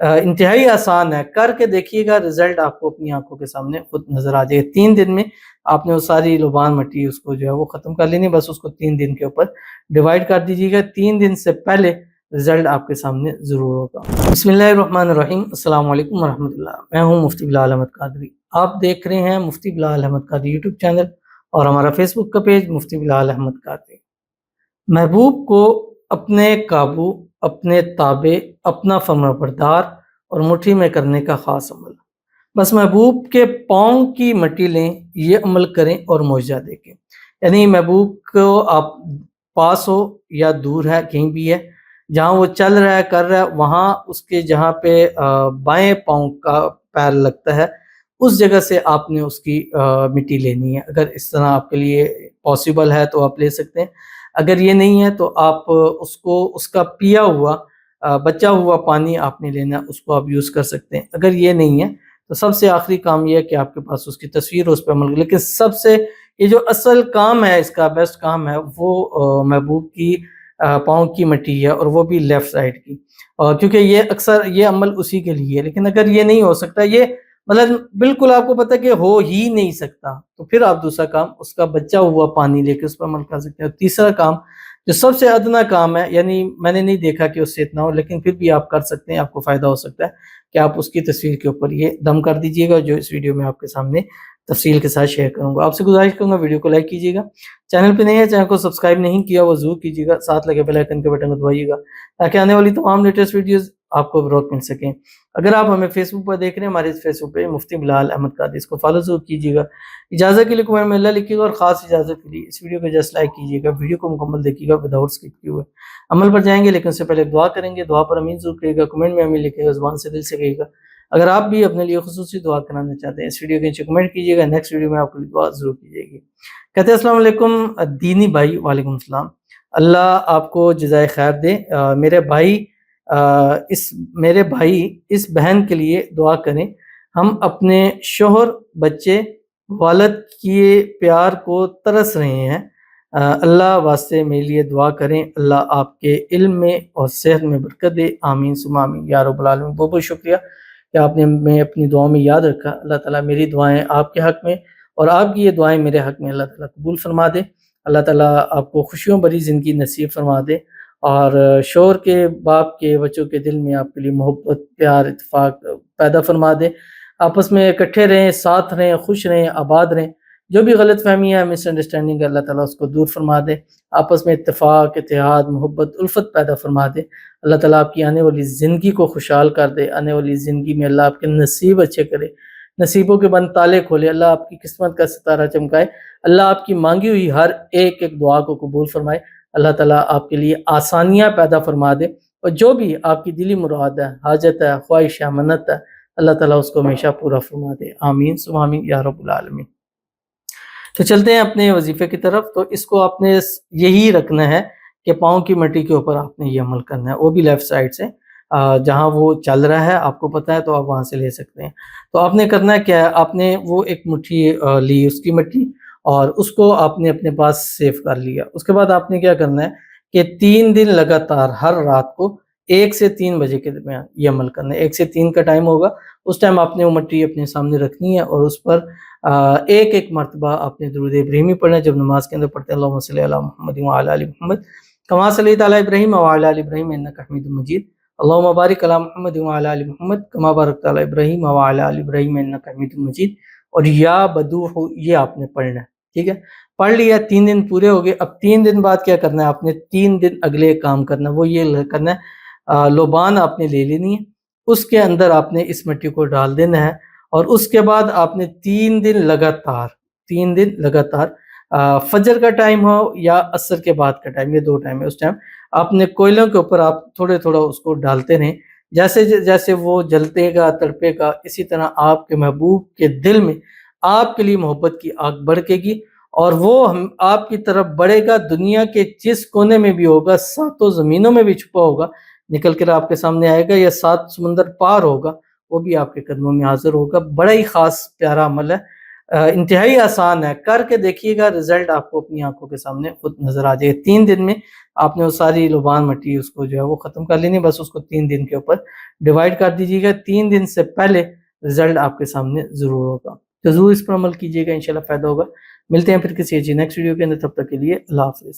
انتہائی آسان ہے، کر کے دیکھیے گا، رزلٹ آپ کو اپنی آنکھوں کے سامنے خود نظر آ جائے گا۔ 3 دن میں آپ نے وہ ساری لبان مٹی اس کو جو ہے وہ ختم کر لینی، بس اس کو 3 دن کے اوپر ڈیوائڈ کر دیجیے گا، 3 دن سے پہلے رزلٹ آپ کے سامنے ضرور ہوگا۔ بسم اللہ الرحمن الرحیم، السلام علیکم ورحمۃ اللہ، میں ہوں مفتی بلال احمد قادری، آپ دیکھ رہے ہیں مفتی بلال احمد قادری یوٹیوب چینل اور ہمارا فیس بک کا پیج مفتی بلال احمد قادری۔ محبوب کو اپنے قابو، اپنے تابع، اپنا فرمانبردار اور مٹھی میں کرنے کا خاص عمل، بس محبوب کے پاؤں کی مٹی لیں، یہ عمل کریں اور معجزہ دیکھیں۔ یعنی محبوب کو آپ پاس ہو یا دور ہے، کہیں بھی ہے، جہاں وہ چل رہا ہے کر رہا ہے، وہاں اس کے جہاں پہ بائیں پاؤں کا پیر لگتا ہے اس جگہ سے آپ نے اس کی مٹی لینی ہے۔ اگر اس طرح آپ کے لیے پاسبل ہے تو آپ لے سکتے ہیں، اگر یہ نہیں ہے تو آپ اس کو اس کا پیا ہوا بچا ہوا پانی آپ نے لینا، اس کو آپ یوز کر سکتے ہیں۔ اگر یہ نہیں ہے تو سب سے آخری کام یہ ہے کہ آپ کے پاس اس کی تصویر ہو، اس پہ عمل کریں۔ لیکن سب سے یہ جو اصل کام ہے، اس کا بیسٹ کام ہے، وہ محبوب کی پاؤں کی مٹی ہے، اور وہ بھی لیفٹ سائڈ کی، کیونکہ یہ اکثر یہ عمل اسی کے لیے ہے۔ لیکن اگر یہ نہیں ہو سکتا، یہ مطلب بالکل آپ کو پتہ ہے کہ ہو ہی نہیں سکتا، تو پھر آپ دوسرا کام اس کا بچا ہوا پانی لے کے اس پر عمل کر سکتے ہیں۔ اور تیسرا کام جو سب سے ادنا کام ہے، یعنی میں نے نہیں دیکھا کہ اس سے اتنا ہو، لیکن پھر بھی آپ کر سکتے ہیں، آپ کو فائدہ ہو سکتا ہے کہ آپ اس کی تصویر کے اوپر یہ دم کر دیجئے گا، جو اس ویڈیو میں آپ کے سامنے تفصیل کے ساتھ شیئر کروں گا۔ آپ سے گزارش کروں گا ویڈیو کو لائک کیجیے گا، چینل پہ نہیں ہے، چینل کو سبسکرائب نہیں کیا وہ ضرور کیجیے گا، ساتھ لگے بیل آئیکن کے بٹن کو دبائیے گا تاکہ آنے والی تمام لیٹسٹ ویڈیوز آپ کو بروقت مل سکیں۔ اگر آپ ہمیں فیس بک پر دیکھ رہے ہیں، ہمارے اس فیس بک پہ مفتی بلال احمد قادری، اس کو فالو ضرور کیجیے گا۔ اجازت کے لیے کمنٹ میں اللہ لکھیے گا، اور خاص اجازت کے لیے اس ویڈیو کو جسٹ لائک کیجیے گا، ویڈیو کو مکمل دیکھیے گا وداؤٹ اسکپ کیے ہوئے۔ عمل پر جائیں گے لیکن اس سے پہلے دعا کریں گے، دعا پر امین ضرور کریے گا، کمنٹ میں امین لکھیے گا، زبان سے دل سے کہیے گا۔ اگر آپ بھی اپنے لیے خصوصی دعا کرانا چاہتے ہیں، اس ویڈیو کے نیچے کمنٹ کیجیے گا، نیکسٹ ویڈیو میں آپ کے لیے دعا ضرور کی جائے گی۔ کہتے ہیں السلام علیکم دینی بھائی، وعلیکم السلام، اللہ آپ کو جزائے خیر دے۔ میرے بھائی اس بہن کے لیے دعا کریں، ہم اپنے شوہر، بچے، والد کیے پیار کو ترس رہے ہیں، اللہ واسطے میرے لیے دعا کریں، اللہ آپ کے علم میں اور صحت میں برکت دے، آمین ثم آمین یا رب العالمین۔ بہت بہت شکریہ کہ آپ نے میں اپنی دعاؤں میں یاد رکھا۔ اللہ تعالیٰ میری دعائیں آپ کے حق میں اور آپ کی یہ دعائیں میرے حق میں اللہ تعالیٰ قبول فرما دے۔ اللہ تعالیٰ آپ کو خوشیوں بھری زندگی نصیب فرما دے، اور شوہر کے، باپ کے، بچوں کے دل میں آپ کے لیے محبت، پیار، اتفاق پیدا فرما دے، آپس میں اکٹھے رہیں، ساتھ رہیں، خوش رہیں، آباد رہیں۔ جو بھی غلط فہمی ہے، مس انڈرسٹینڈنگ ہے، اللہ تعالیٰ اس کو دور فرما دے، آپس میں اتفاق، اتحاد، محبت، الفت پیدا فرما دے۔ اللہ تعالیٰ آپ کی آنے والی زندگی کو خوشحال کر دے، آنے والی زندگی میں اللہ آپ کے نصیب اچھے کرے، نصیبوں کے بند تالے کھولے، اللہ آپ کی قسمت کا ستارہ چمکائے، اللہ آپ کی مانگی ہوئی ہر ایک دعا کو قبول فرمائے، اللہ تعالیٰ آپ کے لیے آسانیاں پیدا فرما دے، اور جو بھی آپ کی دلی مراد ہے، حاجت ہے، خواہش ہے، منت ہے، اللہ تعالیٰ اس کو ہمیشہ پورا فرما دے، آمین ثم آمین یا رب العالمین۔ تو چلتے ہیں اپنے وظیفے کی طرف۔ تو اس کو آپ نے یہی رکھنا ہے کہ پاؤں کی مٹی کے اوپر آپ نے یہ عمل کرنا ہے، وہ بھی لیفٹ سائڈ سے، جہاں وہ چل رہا ہے آپ کو پتہ ہے تو آپ وہاں سے لے سکتے ہیں۔ تو آپ نے کرنا ہے کیا ہے، آپ نے وہ ایک مٹھی لی اس کی مٹی، اور اس کو آپ نے اپنے پاس سیو کر لیا۔ اس کے بعد آپ نے کیا کرنا ہے کہ 3 دن لگاتار ہر رات کو 1 سے 3 بجے کے درمیان یہ عمل کرنا ہے۔ 1 سے 3 کا ٹائم ہوگا، اس ٹائم آپ نے وہ مٹی اپنے سامنے رکھنی ہے، اور اس پر ایک مرتبہ آپ نے درود ابراہیمی پڑھنا ہے، جب نماز کے اندر پڑھتے ہیں اللہم صلی علی محمد وعلی آل محمد کما صلیت علی ابراہیم وعلی آل ابراہیم انک حمید مجید، اللہم بارک علی محمد وعلی آل محمد کما بارکت علی ابراہیم وعلی آل ابراہیم انک حمید مجید، اور یا بدوح یہ آپ نے پڑھنا ہے، ٹھیک ہے؟ پڑھ لیا، 3 دن پورے ہو گئے۔ اب 3 دن بعد کیا کرنا ہے، آپ نے 3 دن اگلے کام کرنا ہے، وہ یہ کرنا ہے، لوبان آپ نے لے لینی ہے، اس کے اندر آپ نے اس مٹی کو ڈال دینا ہے، اور اس کے بعد آپ نے 3 دن لگاتار فجر کا ٹائم ہو یا عصر کے بعد کا ٹائم، یہ 2 ٹائم ہے، اس ٹائم آپ نے کوئلوں کے اوپر آپ تھوڑے تھوڑا اس کو ڈالتے رہیں، جیسے جیسے وہ جلتے گا، تڑپے گا، اسی طرح آپ کے محبوب کے دل میں آپ کے لیے محبت کی آگ بڑھے گی، اور وہ آپ کی طرف بڑھے گا، دنیا کے جس کونے میں بھی ہوگا، 7 زمینوں میں بھی چھپا ہوگا، نکل کر آپ کے سامنے آئے گا، یا 7 سمندر پار ہوگا، وہ بھی آپ کے قدموں میں حاضر ہوگا۔ بڑا ہی خاص پیارا عمل ہے، انتہائی آسان ہے، کر کے دیکھیے گا، رزلٹ آپ کو اپنی آنکھوں کے سامنے خود نظر آ جائے گا۔ 3 دن میں آپ نے وہ ساری لبان مٹی اس کو جو ہے وہ ختم کر لینی، بس اس کو 3 دن کے اوپر ڈیوائڈ کر دیجیے گا۔ 3 دن سے پہلے رزلٹ آپ کے سامنے ضرور ہوگا، تو ضرور اس پر عمل کیجیے گا، انشاءاللہ فائدہ ہوگا۔ ملتے ہیں پھر کسی اچھی نیکسٹ ویڈیو کے اندر، تب تک کے لیے اللہ حافظ۔